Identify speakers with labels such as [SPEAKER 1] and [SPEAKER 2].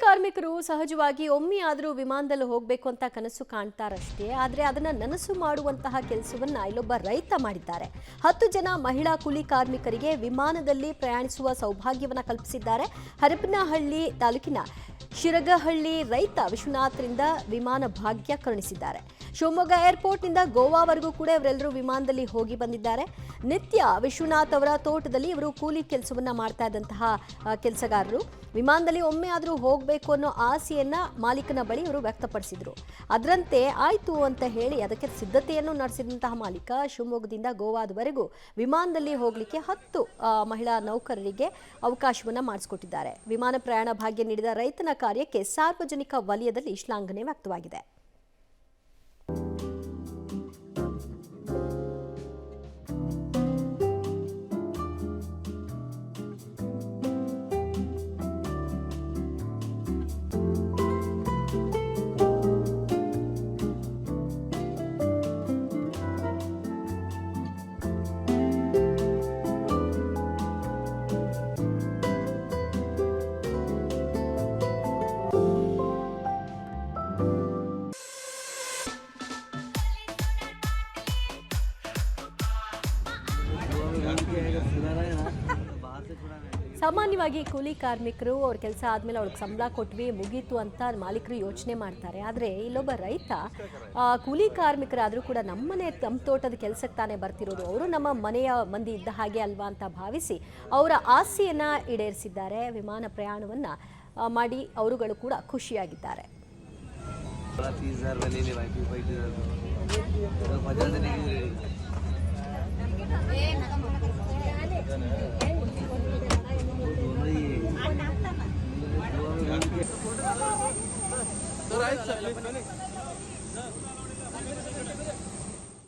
[SPEAKER 1] ಕಾರ್ಮಿಕರು ಸಹಜವಾಗಿ ಒಮ್ಮೆಯಾದರೂ ವಿಮಾನದಲ್ಲಿ ಹೋಗಬೇಕು ಅಂತ ಕನಸು ಕಾಣ್ತಾರಷ್ಟೇ. ಆದರೆ ಅದನ್ನ ನನಸು ಮಾಡುವಂತಹ ಕೆಲಸವನ್ನ ಇಲ್ಲೊಬ್ಬ ರೈತ ಮಾಡಿದ್ದಾರೆ. 10 ಜನ ಮಹಿಳಾ ಕೂಲಿ ಕಾರ್ಮಿಕರಿಗೆ ವಿಮಾನದಲ್ಲಿ ಪ್ರಯಾಣಿಸುವ ಸೌಭಾಗ್ಯವನ್ನ ಕಲ್ಪಿಸಿದ್ದಾರೆ. ಹರಪನಹಳ್ಳಿ ತಾಲೂಕಿನ ಶಿರಗಹಳ್ಳಿ ರೈತ ವಿಶ್ವನಾಥ್ರಿಂದ ವಿಮಾನ ಭಾಗ್ಯ ಕರುಣಿಸಿದ್ದಾರೆ. ಶಿವಮೊಗ್ಗ ಏರ್ಪೋರ್ಟ್ನಿಂದ ಗೋವಾವರೆಗೂ ಕೂಡ ಇವರೆಲ್ಲರೂ ವಿಮಾನದಲ್ಲಿ ಹೋಗಿ ಬಂದಿದ್ದಾರೆ. ನಿತ್ಯ ವಿಶ್ವನಾಥ್ ಅವರ ತೋಟದಲ್ಲಿ ಇವರು ಕೂಲಿ ಕೆಲಸವನ್ನ ಮಾಡ್ತಾ ಇದ್ದಂತಹ ಕೆಲಸಗಾರರು ವಿಮಾನದಲ್ಲಿ ಒಮ್ಮೆ ಆದರೂ ಹೋಗಬೇಕು ಅನ್ನೋ ಆಸೆಯನ್ನ ಮಾಲೀಕನ ಬಳಿ ಇವರು ವ್ಯಕ್ತಪಡಿಸಿದ್ರು. ಅದರಂತೆ ಆಯ್ತು ಅಂತ ಹೇಳಿ ಅದಕ್ಕೆ ಸಿದ್ಧತೆಯನ್ನು ನಡೆಸಿದಂತಹ ಮಾಲೀಕ ಶಿವಮೊಗ್ಗದಿಂದ ಗೋವಾದವರೆಗೂ ವಿಮಾನದಲ್ಲಿ ಹೋಗಲಿಕ್ಕೆ 10 ಮಹಿಳಾ ನೌಕರರಿಗೆ ಅವಕಾಶವನ್ನ ಮಾಡಿಸಿಕೊಟ್ಟಿದ್ದಾರೆ. ವಿಮಾನ ಪ್ರಯಾಣ ಭಾಗ್ಯ ನೀಡಿದ ರೈತನ ಕಾರ್ಯಕ್ಕೆ ಸಾರ್ವಜನಿಕ ವಲಯದಲ್ಲಿ ಶ್ಲಾಘನೆ ವ್ಯಕ್ತವಾಗಿದೆ. ಸಾಮಾನ್ಯವಾಗಿ ಕೂಲಿ ಕಾರ್ಮಿಕರು ಅವ್ರ ಕೆಲಸ ಆದಮೇಲೆ ಅವ್ರಿಗೆ ಸಂಬಳ ಕೊಟ್ವಿ ಮುಗೀತು ಅಂತ ಮಾಲೀಕರು ಯೋಚನೆ ಮಾಡ್ತಾರೆ. ಆದರೆ ಇಲ್ಲೊಬ್ಬ ರೈತ ಕೂಲಿ ಕಾರ್ಮಿಕರಾದರೂ ಕೂಡ ನಮ್ಮ ತೋಟದ ಕೆಲಸಕ್ಕೆ ತಾನೇ ಬರ್ತಿರೋದು, ಅವರು ನಮ್ಮ ಮನೆಯ ಮಂದಿ ಇದ್ದ ಹಾಗೆ ಅಲ್ವಾ ಅಂತ ಭಾವಿಸಿ ಅವರ ಆಸೆಯನ್ನು ಈಡೇರಿಸಿದ್ದಾರೆ. ವಿಮಾನ ಪ್ರಯಾಣವನ್ನು ಮಾಡಿ ಅವರುಗಳು ಕೂಡ ಖುಷಿಯಾಗಿದ್ದಾರೆ.
[SPEAKER 2] तो राइट